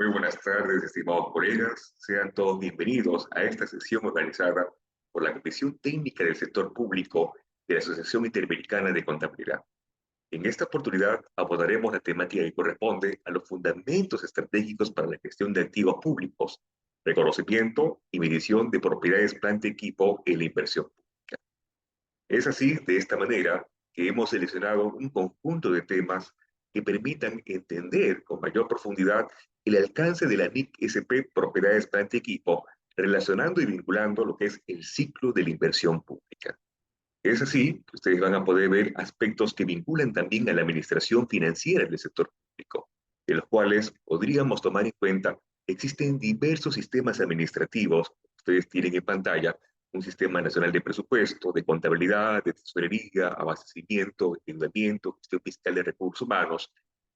Muy buenas tardes, estimados colegas. Sean todos bienvenidos a esta sesión organizada por la Comisión Técnica del Sector Público de la Asociación Interamericana de Contabilidad. En esta oportunidad abordaremos la temática que corresponde a los fundamentos estratégicos para la gestión de activos públicos, reconocimiento y medición de propiedades, planta y equipo en la inversión pública. Es así, de esta manera, que hemos seleccionado un conjunto de temas que permitan entender con mayor profundidad el alcance de la NIC-SP Propiedades, Planta y Equipo, relacionando y vinculando lo que es el ciclo de la inversión pública. Es así que ustedes van a poder ver aspectos que vinculan también a la administración financiera del sector público, de los cuales podríamos tomar en cuenta que existen diversos sistemas administrativos. Ustedes tienen en pantalla un sistema nacional de presupuesto, de contabilidad, de tesorería, abastecimiento, endeudamiento, gestión fiscal de recursos humanos,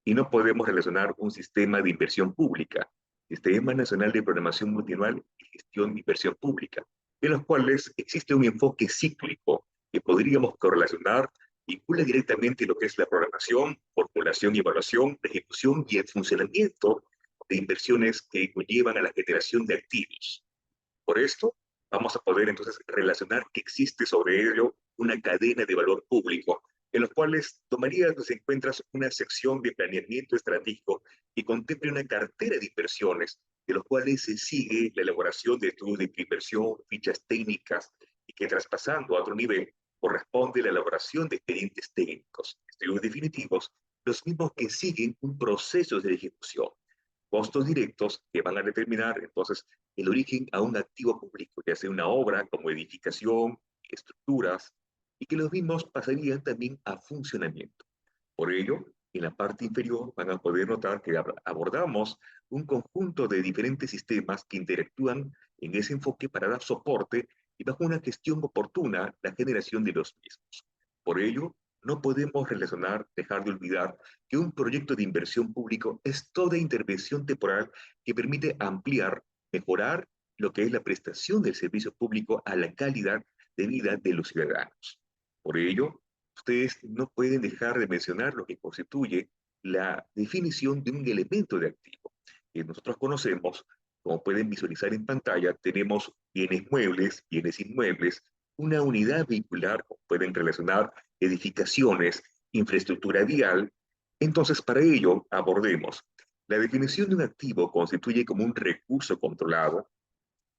y no podemos relacionar un sistema de inversión pública, Sistema Nacional de Programación Multianual y Gestión de Inversión Pública, en los cuales existe un enfoque cíclico que podríamos correlacionar, vincula directamente lo que es la programación, formulación y evaluación, la ejecución y el funcionamiento de inversiones que conllevan a la generación de activos. Por esto, vamos a poder entonces relacionar que existe sobre ello una cadena de valor público, en los cuales tomarías en cuenta una sección de planeamiento estratégico que contemple una cartera de inversiones, de los cuales se sigue la elaboración de estudios de inversión, fichas técnicas, y que traspasando a otro nivel corresponde la elaboración de expedientes técnicos, estudios definitivos, los mismos que siguen un proceso de ejecución, costos directos que van a determinar entonces el origen a un activo público, ya sea una obra como edificación, estructuras, y que los mismos pasarían también a funcionamiento. Por ello, en la parte inferior van a poder notar que abordamos un conjunto de diferentes sistemas que interactúan en ese enfoque para dar soporte y bajo una gestión oportuna la generación de los mismos. Por ello, no podemos relacionar, dejar de olvidar que un proyecto de inversión público es toda intervención temporal que permite ampliar, mejorar lo que es la prestación del servicio público a la calidad de vida de los ciudadanos. Por ello, ustedes no pueden dejar de mencionar lo que constituye la definición de un elemento de activo. Que nosotros conocemos, como pueden visualizar en pantalla, tenemos bienes muebles, bienes inmuebles, una unidad vehicular, como pueden relacionar edificaciones, infraestructura vial. Entonces, para ello, abordemos. La definición de un activo constituye como un recurso controlado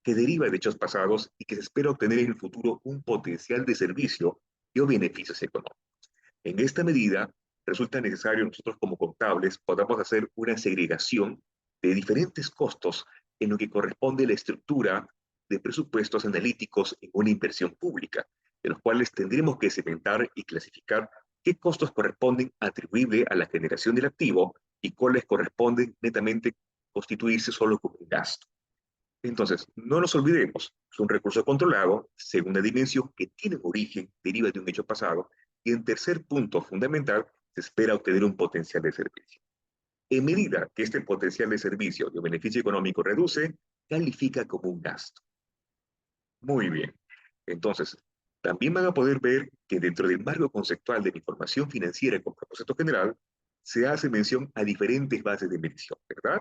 que deriva de hechos pasados y que se espera obtener en el futuro un potencial de servicio y o beneficios económicos. En esta medida, resulta necesario nosotros como contables podamos hacer una segregación de diferentes costos en lo que corresponde la estructura de presupuestos analíticos en una inversión pública, de los cuales tendremos que segmentar y clasificar qué costos corresponden atribuibles a la generación del activo y cuáles corresponden netamente constituirse solo como un gasto. Entonces, no nos olvidemos, es un recurso controlado, segunda dimensión que tiene origen, deriva de un hecho pasado, y en tercer punto fundamental, se espera obtener un potencial de servicio. En medida que este potencial de servicio de beneficio económico reduce, califica como un gasto. Muy bien. Entonces, también van a poder ver que dentro del marco conceptual de la información financiera con propósito general, se hace mención a diferentes bases de medición, ¿verdad?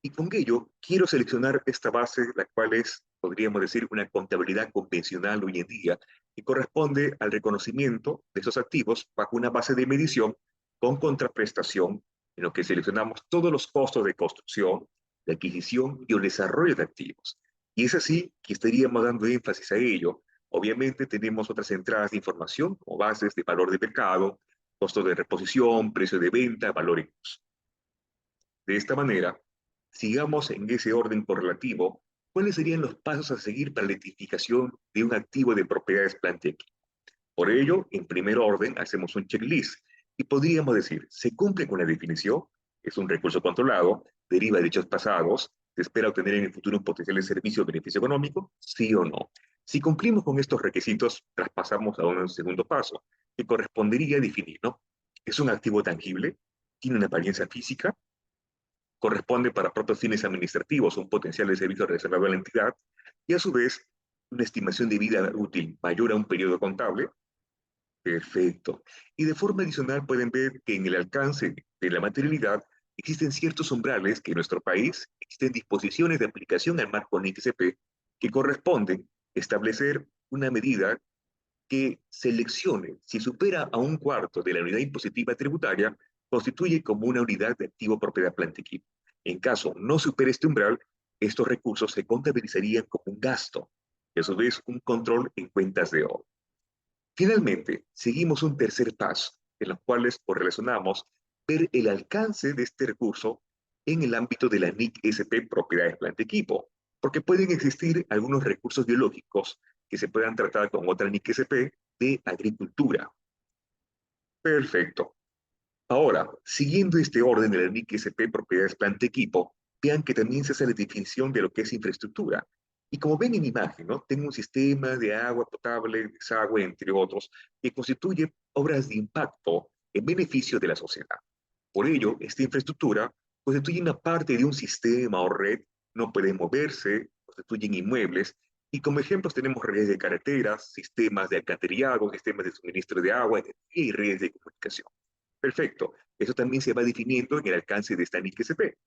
Y con ello, quiero seleccionar esta base, la cual es, podríamos decir, una contabilidad convencional hoy en día, que corresponde al reconocimiento de esos activos bajo una base de medición con contraprestación, en lo que seleccionamos todos los costos de construcción, de adquisición y el desarrollo de activos. Y es así que estaríamos dando énfasis a ello. Obviamente tenemos otras entradas de información como bases de valor de mercado, costo de reposición, precio de venta, valor en uso. De esta manera, sigamos en ese orden correlativo, ¿cuáles serían los pasos a seguir para la identificación de un activo de propiedades planta y equipo? Por ello, en primer orden, hacemos un checklist y podríamos decir, ¿se cumple con la definición? ¿Es un recurso controlado? ¿Deriva de hechos pasados? ¿Se espera obtener en el futuro un potencial de servicio o beneficio económico? ¿Sí o no? Si cumplimos con estos requisitos, traspasamos a un segundo paso, que correspondería a definir, ¿no? ¿Es un activo tangible? ¿Tiene una apariencia física? ¿Corresponde para propios fines administrativos un potencial de servicio reservado a la entidad? Y a su vez, una estimación de vida útil mayor a un periodo contable. Perfecto. Y de forma adicional pueden ver que en el alcance de la materialidad existen ciertos umbrales que en nuestro país existen disposiciones de aplicación al marco NIC-SP que corresponden establecer una medida que seleccione si supera a un cuarto de la unidad impositiva tributaria, constituye como una unidad de activo propiedad planta equipo. En caso no supere este umbral, estos recursos se contabilizarían como un gasto, y a su vez un control en cuentas de obra. Finalmente, seguimos un tercer paso, en los cuales correlacionamos ver el alcance de este recurso en el ámbito de la NIC-SP propiedades planta equipo, porque pueden existir algunos recursos biológicos que se puedan tratar con otra NIC-SP de agricultura. Perfecto. Ahora, siguiendo este orden de la NIC-SP propiedades planta equipo, vean que también se hace la definición de lo que es infraestructura. Y como ven en imagen, ¿no? Tengo un sistema de agua potable, desagüe, entre otros, que constituye obras de impacto en beneficio de la sociedad. Por ello, esta infraestructura constituye una parte de un sistema o red, no puede moverse, constituyen inmuebles, y como ejemplos tenemos redes de carreteras, sistemas de alcantarillado, sistemas de suministro de agua, energía y redes de comunicación. Perfecto. Eso también se va definiendo en el alcance de esta NIC-SP.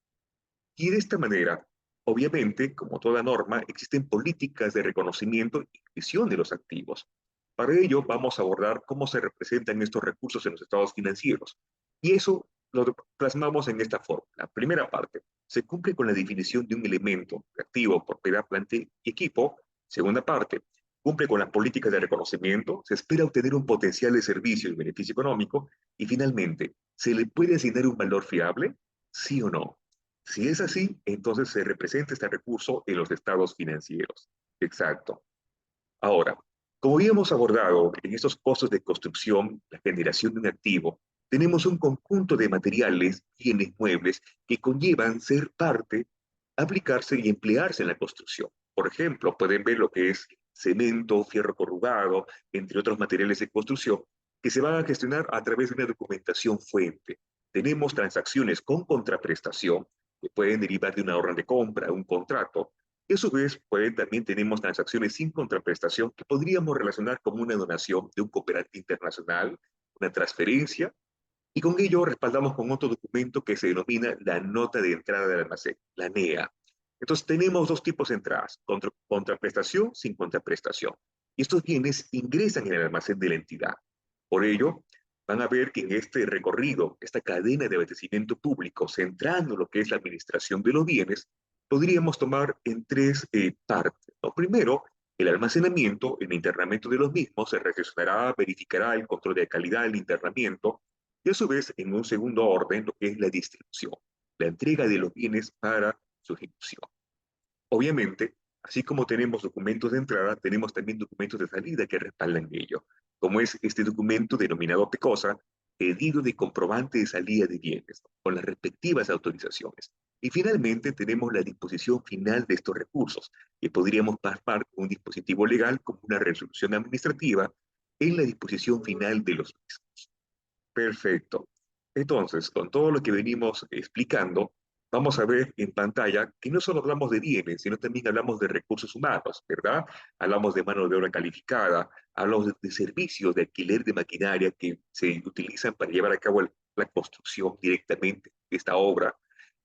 Y de esta manera, obviamente, como toda norma, existen políticas de reconocimiento y gestión de los activos. Para ello, vamos a abordar cómo se representan estos recursos en los estados financieros. Y eso lo plasmamos en esta forma. La primera parte, se cumple con la definición de un elemento de activo, propiedad, planta y equipo. Segunda parte, cumple con las políticas de reconocimiento, se espera obtener un potencial de servicio y beneficio económico. Y finalmente, ¿se le puede asignar un valor fiable? ¿Sí o no? Si es así, entonces se representa este recurso en los estados financieros. Exacto. Ahora, como habíamos abordado en estos costos de construcción, la generación de un activo, tenemos un conjunto de materiales, bienes muebles, que conllevan ser parte, aplicarse y emplearse en la construcción. Por ejemplo, pueden ver lo que es cemento, fierro corrugado, entre otros materiales de construcción, que se van a gestionar a través de una documentación fuente. Tenemos transacciones con contraprestación, que pueden derivar de una orden de compra, un contrato, y a su vez, también tenemos transacciones sin contraprestación que podríamos relacionar como una donación de un cooperante internacional, una transferencia, y con ello respaldamos con otro documento que se denomina la nota de entrada del almacén, la NEA. Entonces tenemos dos tipos de entradas, contraprestación sin contraprestación. Y estos bienes ingresan en el almacén de la entidad. Por ello, van a ver que en este recorrido, esta cadena de abastecimiento público, centrando lo que es la administración de los bienes, podríamos tomar en tres partes. ¿No? Primero, el almacenamiento, el internamiento de los mismos, se recepcionará, verificará el control de calidad, el internamiento, y a su vez, en un segundo orden, lo que es la distribución, la entrega de los bienes para su ejecución. Obviamente, así como tenemos documentos de entrada, tenemos también documentos de salida que respaldan ello, como es este documento denominado PECOSA, pedido de comprobante de salida de bienes, con las respectivas autorizaciones. Y finalmente tenemos la disposición final de estos recursos, que podríamos plasmar con un dispositivo legal como una resolución administrativa en la disposición final de los mismos. Perfecto. Entonces, con todo lo que venimos explicando, vamos a ver en pantalla que no solo hablamos de bienes, sino también hablamos de recursos humanos, ¿verdad? Hablamos de mano de obra calificada, hablamos de servicios de alquiler de maquinaria que se utilizan para llevar a cabo la construcción directamente de esta obra.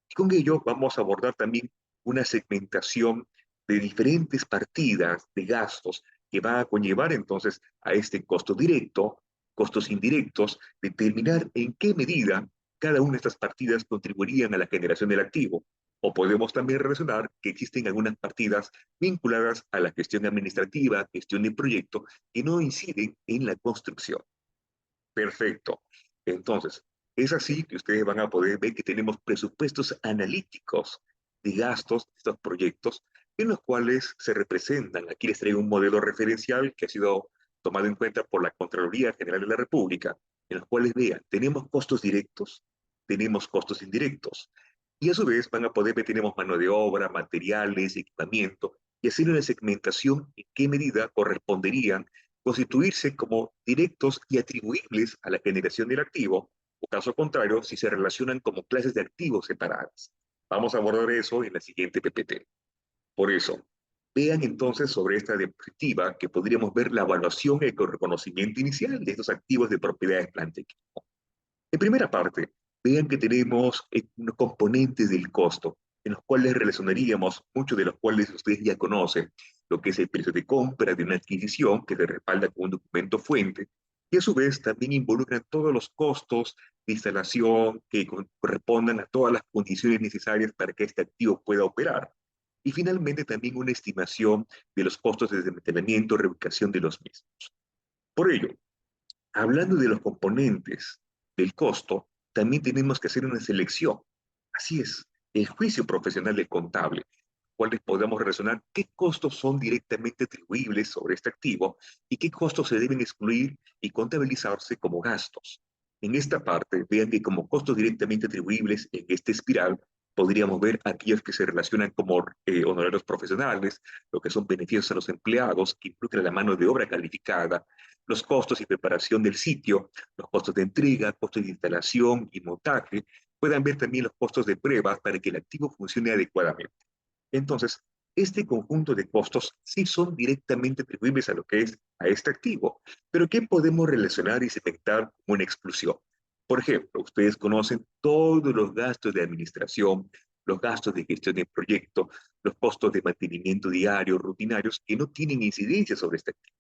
Y con ello vamos a abordar también una segmentación de diferentes partidas de gastos que va a conllevar entonces a este costo directo, costos indirectos, determinar en qué medida cada una de estas partidas contribuirían a la generación del activo. O podemos también relacionar que existen algunas partidas vinculadas a la gestión administrativa, gestión de proyecto, que no inciden en la construcción. Perfecto. Entonces, es así que ustedes van a poder ver que tenemos presupuestos analíticos de gastos de estos proyectos en los cuales se representan. Aquí les traigo un modelo referencial que ha sido tomado en cuenta por la Contraloría General de la República, en los cuales vean, tenemos costos directos, tenemos costos indirectos, y a su vez van a poder ver, tenemos mano de obra, materiales, equipamiento, y hacer una segmentación en qué medida corresponderían constituirse como directos y atribuibles a la generación del activo, o caso contrario, si se relacionan como clases de activos separadas. Vamos a abordar eso en la siguiente PPT. Por eso, vean entonces sobre esta diapositiva que podríamos ver la evaluación y el reconocimiento inicial de estos activos de propiedades planta equipo. En primera parte, vean que tenemos unos componentes del costo, en los cuales relacionaríamos, muchos de los cuales ustedes ya conocen, lo que es el precio de compra de una adquisición que se respalda con un documento fuente, y a su vez también involucran todos los costos de instalación que correspondan a todas las condiciones necesarias para que este activo pueda operar. Y finalmente también una estimación de los costos de desmantelamiento, reubicación de los mismos. Por ello, hablando de los componentes del costo, también tenemos que hacer una selección. Así es, el juicio profesional del contable, cuales podamos relacionar qué costos son directamente atribuibles sobre este activo y qué costos se deben excluir y contabilizarse como gastos. En esta parte, vean que como costos directamente atribuibles en esta espiral, podríamos ver aquellos que se relacionan como honorarios profesionales, lo que son beneficios a los empleados, que implican la mano de obra calificada, los costos y preparación del sitio, los costos de entrega, costos de instalación y montaje, puedan ver también los costos de pruebas para que el activo funcione adecuadamente. Entonces, este conjunto de costos sí son directamente atribuibles a lo que es a este activo, pero ¿qué podemos relacionar y segmentar como una exclusión? Por ejemplo, ustedes conocen todos los gastos de administración, los gastos de gestión de proyecto, los costos de mantenimiento diario, rutinarios, que no tienen incidencia sobre este activo.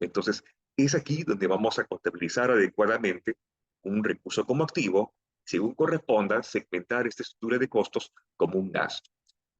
Entonces, es aquí donde vamos a contabilizar adecuadamente un recurso como activo, según corresponda, segmentar esta estructura de costos como un gasto.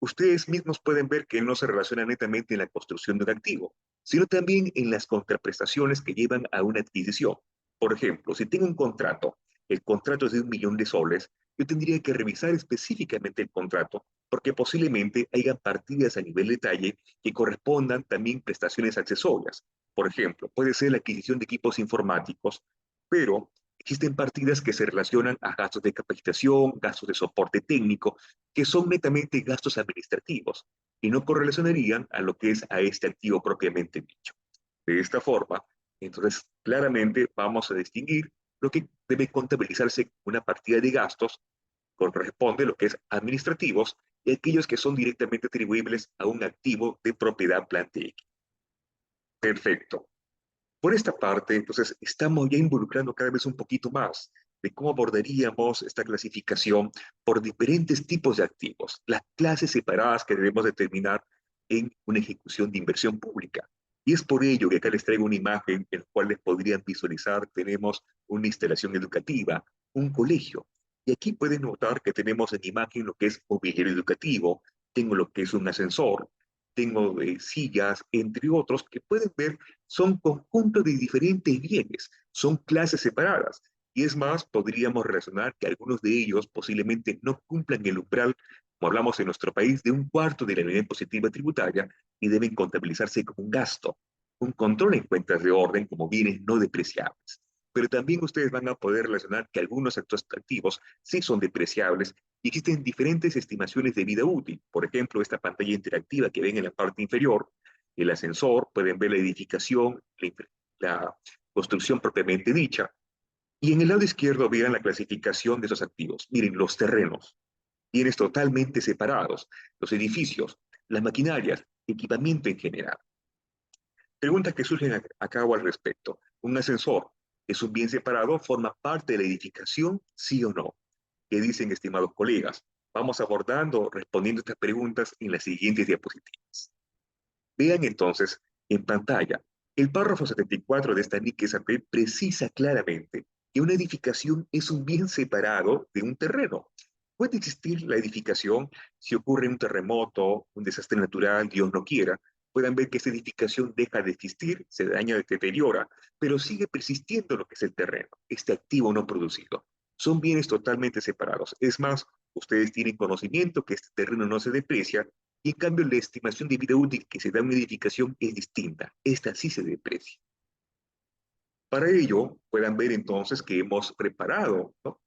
Ustedes mismos pueden ver que no se relaciona netamente en la construcción de un activo, sino también en las contraprestaciones que llevan a una adquisición. Por ejemplo, si tengo un contrato, el contrato es de 1 millón de soles, yo tendría que revisar específicamente el contrato, porque posiblemente hayan partidas a nivel detalle que correspondan también prestaciones accesorias. Por ejemplo, puede ser la adquisición de equipos informáticos, pero existen partidas que se relacionan a gastos de capacitación, gastos de soporte técnico, que son netamente gastos administrativos y no correlacionarían a lo que es a este activo propiamente dicho. De esta forma, entonces claramente vamos a distinguir lo que debe contabilizarse como una partida de gastos corresponde a lo que es administrativos y aquellos que son directamente atribuibles a un activo de propiedad planta X. Perfecto. Por esta parte, entonces, estamos ya involucrando cada vez un poquito más de cómo abordaríamos esta clasificación por diferentes tipos de activos, las clases separadas que debemos determinar en una ejecución de inversión pública. Y es por ello que acá les traigo una imagen en la cual les podrían visualizar, tenemos una instalación educativa, un colegio. Y aquí pueden notar que tenemos en imagen lo que es mobiliario educativo, tengo lo que es un ascensor, tengo sillas, entre otros, que pueden ver son conjuntos de diferentes bienes, son clases separadas. Y es más, podríamos relacionar que algunos de ellos posiblemente no cumplan el umbral, como hablamos en nuestro país, de 1/4 de la unidad impositiva tributaria y deben contabilizarse como un gasto, un control en cuentas de orden como bienes no depreciables. Pero también ustedes van a poder relacionar que algunos actos activos sí son depreciables y existen diferentes estimaciones de vida útil. Por ejemplo, esta pantalla interactiva que ven en la parte inferior, el ascensor, pueden ver la edificación, la construcción propiamente dicha. Y en el lado izquierdo vean la clasificación de esos activos. Miren, los terrenos, bienes totalmente separados, los edificios, las maquinarias, equipamiento en general. Preguntas que surgen a cabo al respecto. ¿Un ascensor es un bien separado? ¿Forma parte de la edificación? ¿Sí o no? ¿Qué dicen, estimados colegas? Vamos abordando, respondiendo estas preguntas en las siguientes diapositivas. Vean entonces en pantalla, el párrafo 74 de esta NIC SAP precisa claramente que una edificación es un bien separado de un terreno. Puede existir la edificación si ocurre un terremoto, un desastre natural, Dios no quiera. Puedan ver que esta edificación deja de existir, se daña, se deteriora, pero sigue persistiendo lo que es el terreno, este activo no producido. Son bienes totalmente separados. Es más, ustedes tienen conocimiento que este terreno no se deprecia y en cambio la estimación de vida útil que se da en una edificación es distinta. Esta sí se deprecia. Para ello, puedan ver entonces que hemos preparado, ¿no?,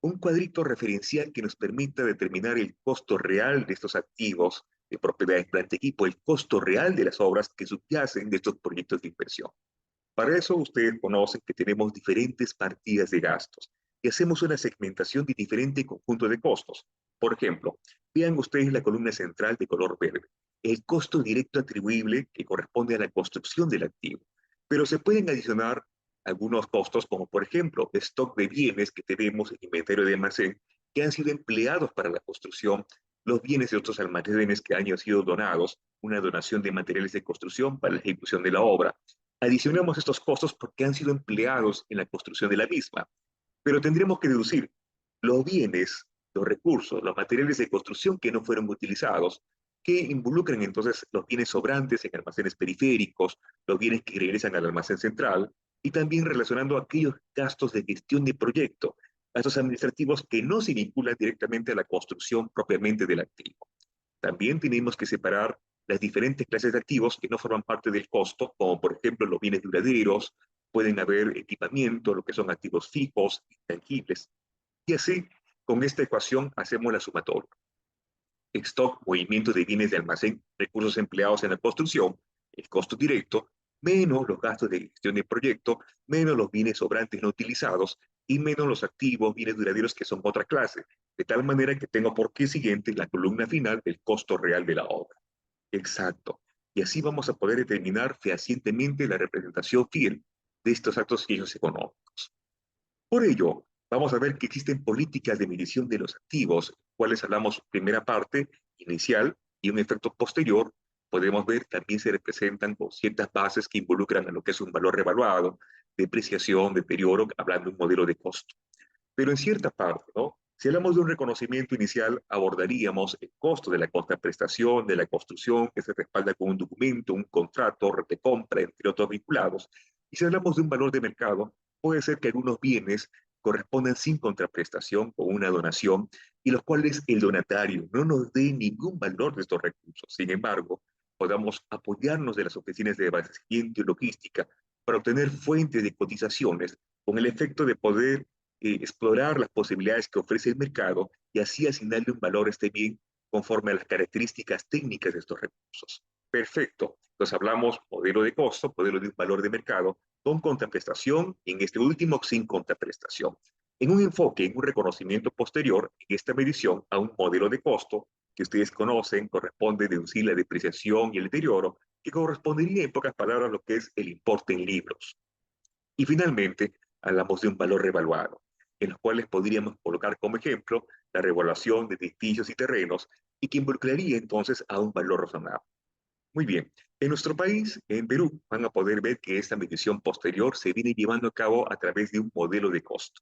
un cuadrito referencial que nos permita determinar el costo real de estos activos de propiedades planta equipo, el costo real de las obras que subyacen de estos proyectos de inversión. Para eso ustedes conocen que tenemos diferentes partidas de gastos y hacemos una segmentación de diferente conjunto de costos. Por ejemplo, vean ustedes la columna central de color verde, el costo directo atribuible que corresponde a la construcción del activo. Pero se pueden adicionar algunos costos, como por ejemplo, stock de bienes que tenemos en inventario de almacén, que han sido empleados para la construcción, los bienes de otros almacenes que han sido donados, una donación de materiales de construcción para la ejecución de la obra. Adicionamos estos costos porque han sido empleados en la construcción de la misma, pero tendremos que deducir los bienes, los recursos, los materiales de construcción que no fueron utilizados, que involucran entonces los bienes sobrantes en almacenes periféricos, los bienes que regresan al almacén central, y también relacionando aquellos gastos de gestión de proyecto, gastos administrativos que no se vinculan directamente a la construcción propiamente del activo. También tenemos que separar las diferentes clases de activos que no forman parte del costo, como por ejemplo los bienes duraderos, pueden haber equipamiento, lo que son activos fijos, intangibles. Y así, con esta ecuación hacemos la sumatoria. Stock, movimiento de bienes de almacén, recursos empleados en la construcción, el costo directo, menos los gastos de gestión de proyecto, menos los bienes sobrantes no utilizados y menos los activos, bienes duraderos que son otra clase, de tal manera que tengo por qué siguiente la columna final del costo real de la obra. Exacto. Y así vamos a poder determinar fehacientemente la representación fiel de estos actos fijos económicos. Por ello, vamos a ver que existen políticas de medición de los activos, cuales hablamos primera parte, inicial, y un efecto posterior. Podemos ver también se representan con ciertas bases que involucran a lo que es un valor revaluado, depreciación, deterioro, hablando de un modelo de costo. Pero en cierta parte, ¿no? Si hablamos de un reconocimiento inicial, abordaríamos el costo de la contraprestación, de la construcción, que se respalda con un documento, un contrato, red de compra, entre otros vinculados. Y si hablamos de un valor de mercado, puede ser que algunos bienes correspondan sin contraprestación o una donación, y los cuales el donatario no nos dé ningún valor de estos recursos. Sin embargo, podamos apoyarnos de las oficinas de abastecimiento y logística para obtener fuentes de cotizaciones con el efecto de poder explorar las posibilidades que ofrece el mercado y así asignarle un valor a este bien conforme a las características técnicas de estos recursos. Perfecto. Entonces hablamos modelo de costo, modelo de un valor de mercado, con contraprestación y en este último sin contraprestación. En un enfoque, en un reconocimiento posterior, en esta medición a un modelo de costo que ustedes conocen, corresponde deducir la depreciación y el deterioro, que correspondería en pocas palabras a lo que es el importe en libros. Y finalmente, hablamos de un valor revaluado, en los cuales podríamos colocar como ejemplo la revaluación de edificios y terrenos y que involucraría entonces a un valor razonable. Muy bien, en nuestro país, en Perú, van a poder ver que esta medición posterior se viene llevando a cabo a través de un modelo de costo.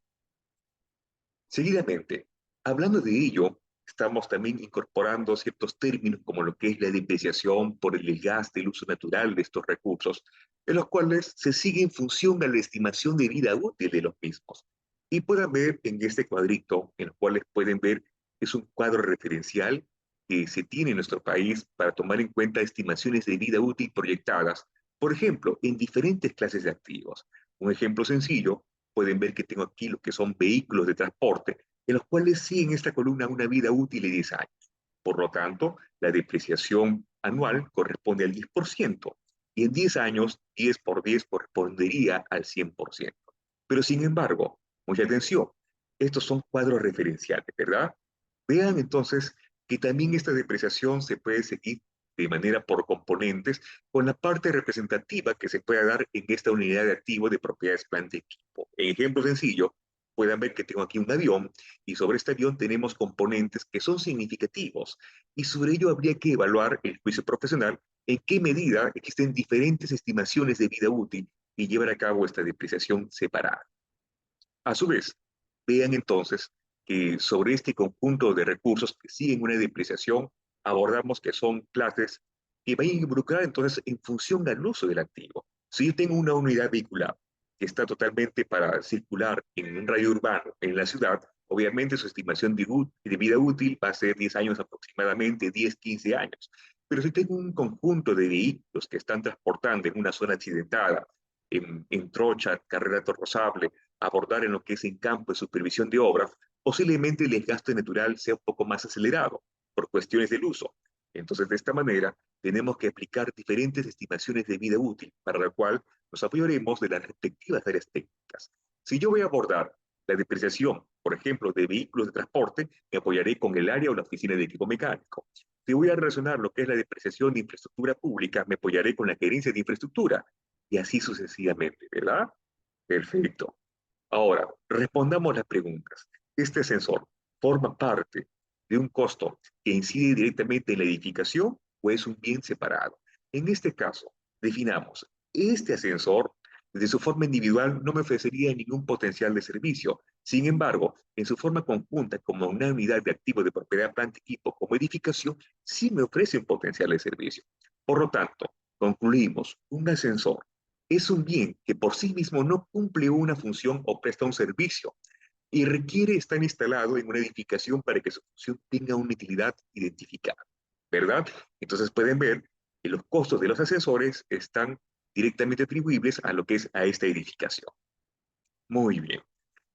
Seguidamente, hablando de ello, estamos también incorporando ciertos términos como lo que es la depreciación por el desgaste, el uso natural de estos recursos, en los cuales se sigue en función a la estimación de vida útil de los mismos. Y pueden ver en este cuadrito, en los cuales pueden ver, es un cuadro referencial que se tiene en nuestro país para tomar en cuenta estimaciones de vida útil proyectadas, por ejemplo, en diferentes clases de activos. Un ejemplo sencillo, pueden ver que tengo aquí lo que son vehículos de transporte, en los cuales sí en esta columna una vida útil de 10 años. Por lo tanto, la depreciación anual corresponde al 10%, y en 10 años, 10 por 10 correspondería al 100%. Pero sin embargo, mucha atención, estos son cuadros referenciales, ¿verdad? Vean entonces que también esta depreciación se puede seguir de manera por componentes con la parte representativa que se pueda dar en esta unidad de activo de propiedades, planta y equipo. En ejemplo sencillo, puedan ver que tengo aquí un avión y sobre este avión tenemos componentes que son significativos y sobre ello habría que evaluar el juicio profesional en qué medida existen diferentes estimaciones de vida útil y llevar a cabo esta depreciación separada. A su vez, vean entonces que sobre este conjunto de recursos que siguen una depreciación, abordamos que son clases que van a involucrar entonces en función al uso del activo. Si yo tengo una unidad vehicular que está totalmente para circular en un radio urbano en la ciudad, obviamente su estimación de vida útil va a ser 10 años aproximadamente, 10, 15 años. Pero si tengo un conjunto de vehículos que están transportando en una zona accidentada, en trocha, carrera torrosable, abordar en lo que es en campo de supervisión de obras, posiblemente el desgaste natural sea un poco más acelerado por cuestiones del uso. Entonces, de esta manera, tenemos que aplicar diferentes estimaciones de vida útil, para la cual nos apoyaremos de las respectivas áreas técnicas. Si yo voy a abordar la depreciación, por ejemplo, de vehículos de transporte, me apoyaré con el área o la oficina de equipo mecánico. Si voy a relacionar lo que es la depreciación de infraestructura pública, me apoyaré con la gerencia de infraestructura, y así sucesivamente, ¿verdad? Perfecto. Ahora, respondamos las preguntas. ¿Este ascensor forma parte de un costo que incide directamente en la edificación o es un bien separado? En este caso, definamos, este ascensor, desde su forma individual, no me ofrecería ningún potencial de servicio. Sin embargo, en su forma conjunta, como una unidad de activo de propiedad planta equipo como edificación, sí me ofrece un potencial de servicio. Por lo tanto, concluimos, un ascensor es un bien que por sí mismo no cumple una función o presta un servicio y requiere estar instalado en una edificación para que su función tenga una utilidad identificada, ¿verdad? Entonces pueden ver que los costos de los ascensores están directamente atribuibles a lo que es a esta edificación. Muy bien.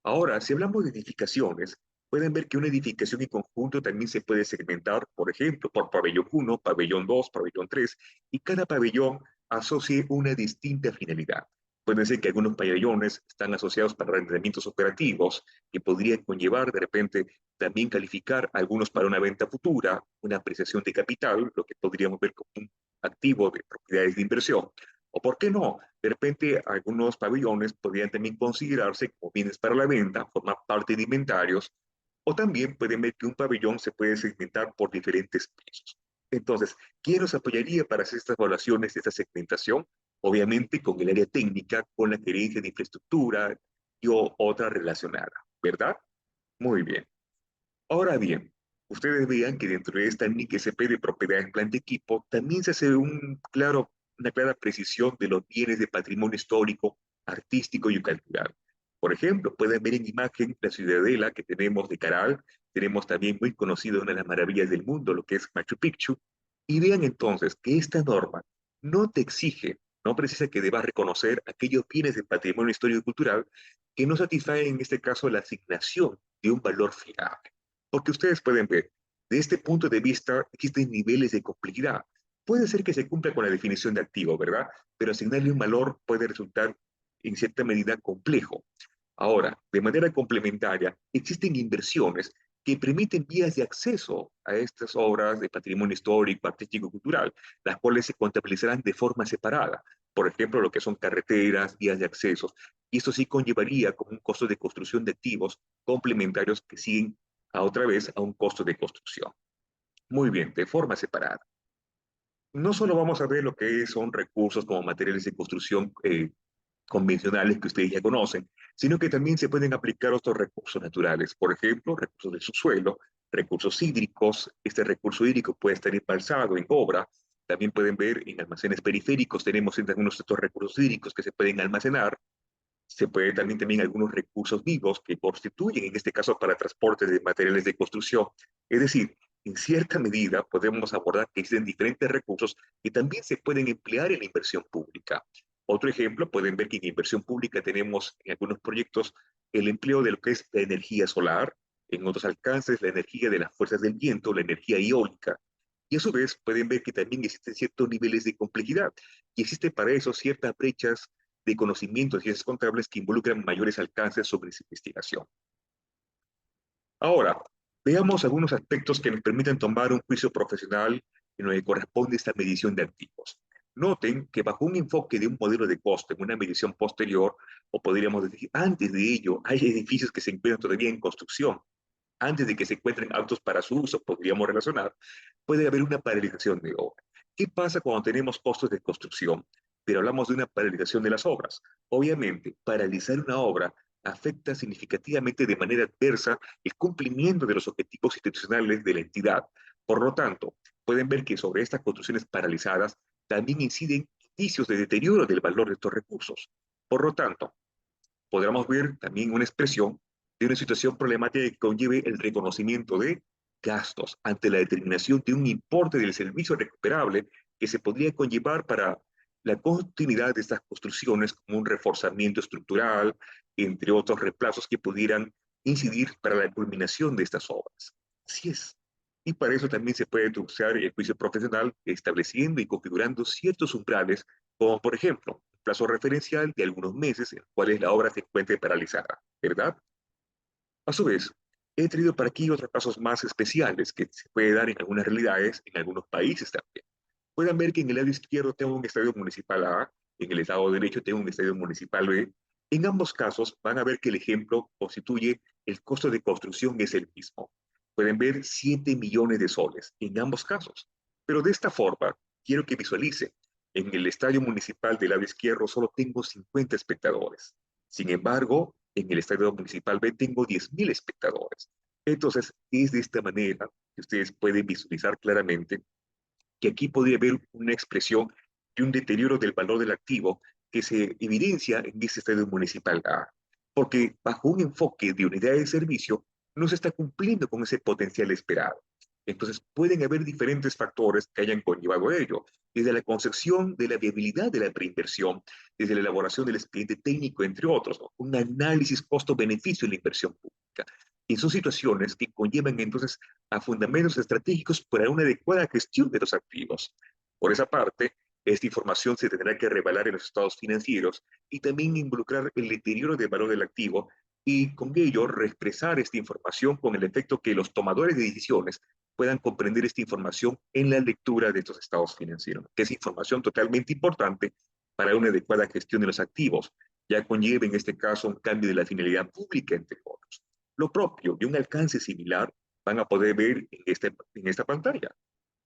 Ahora, si hablamos de edificaciones, pueden ver que una edificación en conjunto también se puede segmentar, por ejemplo, por pabellón 1, pabellón 2, pabellón 3, y cada pabellón asocie una distinta finalidad. Puede ser que algunos pabellones están asociados para rendimientos operativos, que podrían conllevar de repente también calificar algunos para una venta futura, una apreciación de capital, lo que podríamos ver como un activo de propiedades de inversión. O por qué no, de repente algunos pabellones podrían también considerarse como bienes para la venta, formar parte de inventarios, o también pueden ver que un pabellón se puede segmentar por diferentes pisos. Entonces, ¿quién nos apoyaría para hacer estas evaluaciones de esta segmentación? Obviamente con el área técnica, con la gerencia de infraestructura y otra relacionada, ¿verdad? Muy bien. Ahora bien, ustedes vean que dentro de esta NIC SP de propiedades plan de equipo también se hace una clara precisión de los bienes de patrimonio histórico, artístico y cultural. Por ejemplo, pueden ver en imagen la ciudadela que tenemos de Caral, tenemos también muy conocido una de las maravillas del mundo, lo que es Machu Picchu, y vean entonces que esta norma no te exige, no precisa que debas reconocer aquellos bienes de patrimonio histórico y cultural que no satisfacen en este caso la asignación de un valor fiable. Porque ustedes pueden ver, de este punto de vista existen niveles de complejidad. Puede ser que se cumpla con la definición de activo, ¿verdad? Pero asignarle un valor puede resultar en cierta medida complejo. Ahora, de manera complementaria, existen inversiones que permiten vías de acceso a estas obras de patrimonio histórico, artístico y cultural, las cuales se contabilizarán de forma separada. Por ejemplo, lo que son carreteras, vías de accesos, y esto sí conllevaría como un costo de construcción de activos complementarios que siguen a otra vez a un costo de construcción. Muy bien, de forma separada. No solo vamos a ver lo que son recursos como materiales de construcción convencionales que ustedes ya conocen, sino que también se pueden aplicar otros recursos naturales, por ejemplo, recursos del subsuelo, recursos hídricos. Este recurso hídrico puede estar embalsado en obra. También pueden ver en almacenes periféricos, tenemos algunos de estos recursos hídricos que se pueden almacenar. Se puede también algunos recursos vivos que constituyen, en este caso, para transporte de materiales de construcción. Es decir, en cierta medida podemos abordar que existen diferentes recursos que también se pueden emplear en la inversión pública. Otro ejemplo, pueden ver que en inversión pública tenemos en algunos proyectos el empleo de lo que es la energía solar, en otros alcances la energía de las fuerzas del viento, la energía eólica. Y a su vez pueden ver que también existen ciertos niveles de complejidad y existen para eso ciertas brechas de conocimientos y ciencias contables que involucran mayores alcances sobre esa investigación. Ahora, veamos algunos aspectos que nos permiten tomar un juicio profesional en lo que corresponde a esta medición de activos. Noten que bajo un enfoque de un modelo de costo en una medición posterior, o podríamos decir antes de ello, hay edificios que se encuentran todavía en construcción. Antes de que se encuentren aptos para su uso, podríamos relacionar, puede haber una paralización de obra. ¿Qué pasa cuando tenemos costos de construcción, pero hablamos de una paralización de las obras? Obviamente, paralizar una obra afecta significativamente de manera adversa el cumplimiento de los objetivos institucionales de la entidad. Por lo tanto, pueden ver que sobre estas construcciones paralizadas también inciden indicios de deterioro del valor de estos recursos. Por lo tanto, podríamos ver también una expresión de una situación problemática que conlleve el reconocimiento de gastos ante la determinación de un importe del servicio recuperable que se podría conllevar para la continuidad de estas construcciones como un reforzamiento estructural, entre otros reemplazos que pudieran incidir para la culminación de estas obras. Así es. Y para eso también se puede usar el juicio profesional estableciendo y configurando ciertos umbrales, como por ejemplo, un plazo referencial de algunos meses en los cuales la obra se encuentre paralizada, ¿verdad? A su vez, he traído para aquí otros casos más especiales que se puede dar en algunas realidades, en algunos países también. Pueden ver que en el lado izquierdo tengo un estadio municipal A, en el lado derecho tengo un estadio municipal B, En ambos casos van a ver que el ejemplo constituye el costo de construcción es el mismo. Pueden ver 7 millones de soles en ambos casos. Pero de esta forma, quiero que visualicen, en el estadio municipal del lado izquierdo solo tengo 50 espectadores. Sin embargo, en el estadio municipal B tengo 10.000 espectadores. Entonces, es de esta manera que ustedes pueden visualizar claramente que aquí podría haber una expresión de un deterioro del valor del activo que se evidencia en este estadio municipal A, porque bajo un enfoque de unidad de servicio no se está cumpliendo con ese potencial esperado. Entonces pueden haber diferentes factores que hayan conllevado ello, desde la concepción de la viabilidad de la preinversión, desde la elaboración del expediente técnico, entre otros, ¿no? Un análisis costo-beneficio de la inversión pública. Y son situaciones que conllevan entonces a fundamentos estratégicos para una adecuada gestión de los activos. Por esa parte, esta información se tendrá que revelar en los estados financieros y también involucrar el deterioro del valor del activo y con ello reexpresar esta información con el efecto que los tomadores de decisiones puedan comprender esta información en la lectura de estos estados financieros, que es información totalmente importante para una adecuada gestión de los activos, ya conlleva en este caso un cambio de la finalidad pública, entre otros. Lo propio y un alcance similar van a poder ver en esta pantalla,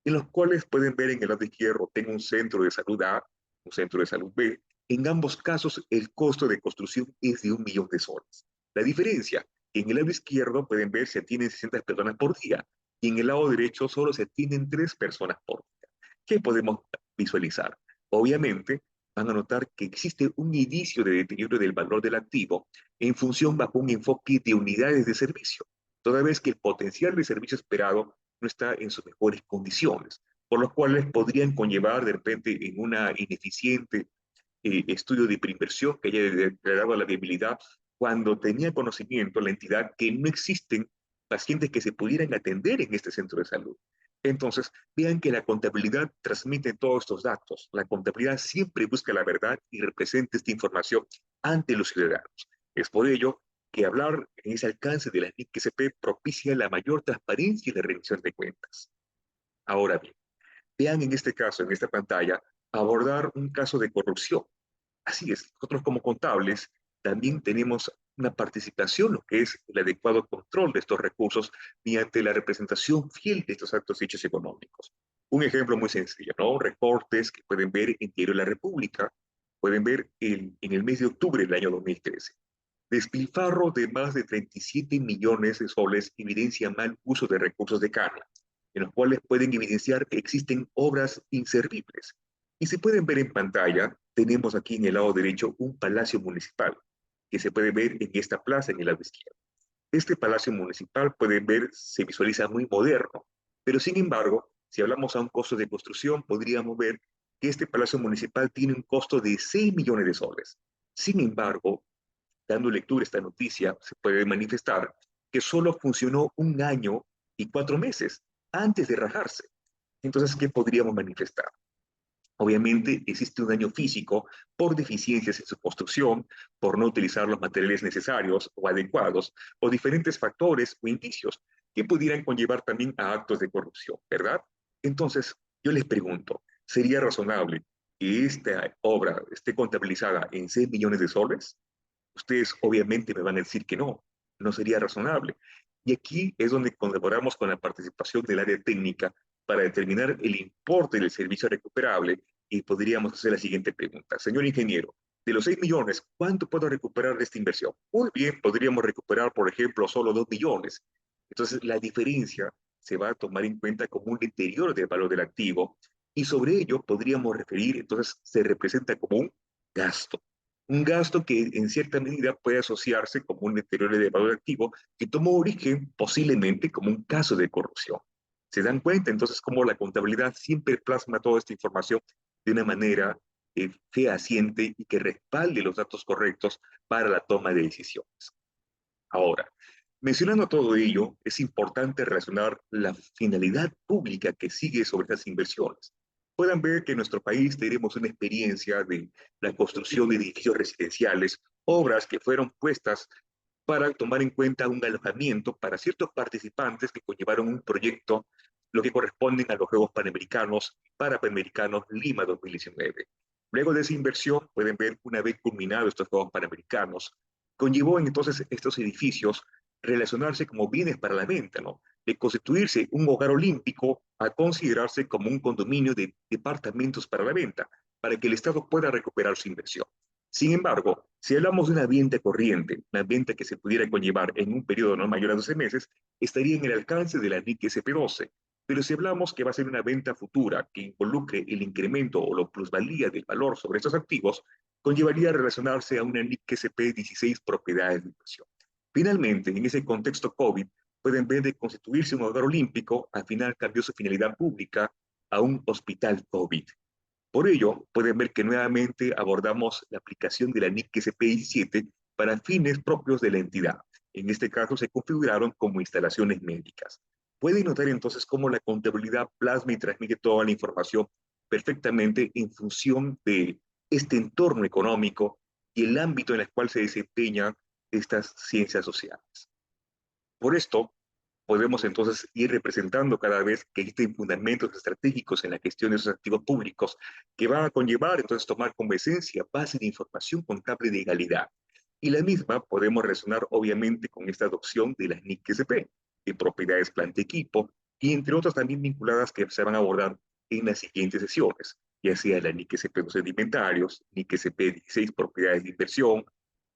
en los cuales pueden ver en el lado izquierdo, tengo un centro de salud A, un centro de salud B. En ambos casos, el costo de construcción es de 1 millón de soles. La diferencia, en el lado izquierdo pueden ver se atienden 60 personas por día y en el lado derecho solo se atienden 3 personas por día. ¿Qué podemos visualizar? Obviamente, van a notar que existe un inicio de deterioro del valor del activo en función bajo un enfoque de unidades de servicio, toda vez que el potencial de servicio esperado no está en sus mejores condiciones, por lo cuales podrían conllevar de repente en una ineficiente estudio de preinversión que haya declarado la viabilidad cuando tenía conocimiento la entidad que no existen pacientes que se pudieran atender en este centro de salud. Entonces, vean que la contabilidad transmite todos estos datos. La contabilidad siempre busca la verdad y representa esta información ante los ciudadanos. Es por ello que hablar en ese alcance de la NIC-SP propicia la mayor transparencia y la rendición de cuentas. Ahora bien, vean en este caso, en esta pantalla, abordar un caso de corrupción. Así es, nosotros como contables también tenemos una participación, lo que es el adecuado control de estos recursos mediante la representación fiel de estos actos y hechos económicos. Un ejemplo muy sencillo, ¿no? Recortes que pueden ver en Diario de la República, pueden ver en el mes de octubre del año 2013. Despilfarro de más de 37 millones de soles evidencia mal uso de recursos de Cana, en los cuales pueden evidenciar que existen obras inservibles. Y se pueden ver en pantalla, tenemos aquí en el lado derecho un palacio municipal, que se puede ver en esta plaza en el lado izquierdo. Este palacio municipal, pueden ver, se visualiza muy moderno, pero sin embargo, si hablamos a un costo de construcción, podríamos ver que este palacio municipal tiene un costo de 6 millones de soles. Sin embargo, dando lectura a esta noticia, se puede manifestar que solo funcionó 1 año y 4 meses antes de rajarse. Entonces, ¿qué podríamos manifestar? Obviamente existe un daño físico por deficiencias en su construcción, por no utilizar los materiales necesarios o adecuados, o diferentes factores o indicios que pudieran conllevar también a actos de corrupción, ¿verdad? Entonces, yo les pregunto, ¿sería razonable que esta obra esté contabilizada en 6 millones de soles? Ustedes obviamente me van a decir que no, no sería razonable. Y aquí es donde colaboramos con la participación del área técnica para determinar el importe del servicio recuperable y podríamos hacer la siguiente pregunta. Señor ingeniero, de los 6 millones, ¿cuánto puedo recuperar de esta inversión? Muy bien, podríamos recuperar, por ejemplo, solo 2 millones. Entonces, la diferencia se va a tomar en cuenta como un deterioro del valor del activo y sobre ello podríamos referir, entonces se representa como gasto un gasto que en cierta medida puede asociarse como un deterioro de valor activo que tomó origen posiblemente como un caso de corrupción. ¿Se dan cuenta entonces cómo la contabilidad siempre plasma toda esta información de una manera fehaciente y que respalde los datos correctos para la toma de decisiones? Ahora, mencionando todo ello, es importante relacionar la finalidad pública que sigue sobre estas inversiones. Puedan ver que en nuestro país tenemos una experiencia de la construcción de edificios residenciales, obras que fueron puestas para tomar en cuenta un alojamiento para ciertos participantes que conllevaron un proyecto, lo que corresponden a los Juegos Panamericanos, Lima 2019. Luego de esa inversión, pueden ver, una vez culminados estos Juegos Panamericanos, conllevó entonces estos edificios relacionarse como bienes para la venta, ¿no? De constituirse un hogar olímpico a considerarse como un condominio de departamentos para la venta, para que el Estado pueda recuperar su inversión. Sin embargo, si hablamos de una venta corriente, una venta que se pudiera conllevar en un periodo no mayor a 12 meses, estaría en el alcance de la NIC SP12. Pero si hablamos que va a ser una venta futura que involucre el incremento o la plusvalía del valor sobre estos activos, conllevaría a relacionarse a una NIC SP16 propiedades de inversión. Finalmente, en ese contexto COVID, pueden ver de constituirse un hogar olímpico, al final cambió su finalidad pública a un hospital COVID. Por ello, pueden ver que nuevamente abordamos la aplicación de la NIC SP17 para fines propios de la entidad. En este caso, se configuraron como instalaciones médicas. Pueden notar entonces cómo la contabilidad plasma y transmite toda la información perfectamente en función de este entorno económico y el ámbito en el cual se desempeñan estas ciencias sociales. Por esto, podemos entonces ir representando cada vez que existen fundamentos estratégicos en la gestión de esos activos públicos que van a conllevar entonces tomar como esencia base de información contable de calidad. Y la misma podemos relacionar obviamente con esta adopción de las NIC-SP, de propiedades planta equipo, y entre otras también vinculadas que se van a abordar en las siguientes sesiones, ya sea la NIC-SP de sedimentarios, NIC-SP 16 propiedades de inversión,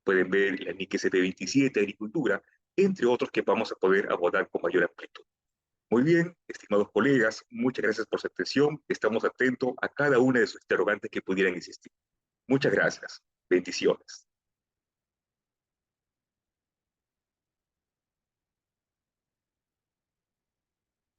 pueden ver la NIC-SP 27 agricultura, entre otros que vamos a poder abordar con mayor amplitud. Muy bien, estimados colegas, muchas gracias por su atención. Estamos atentos a cada una de sus interrogantes que pudieran existir. Muchas gracias. Bendiciones.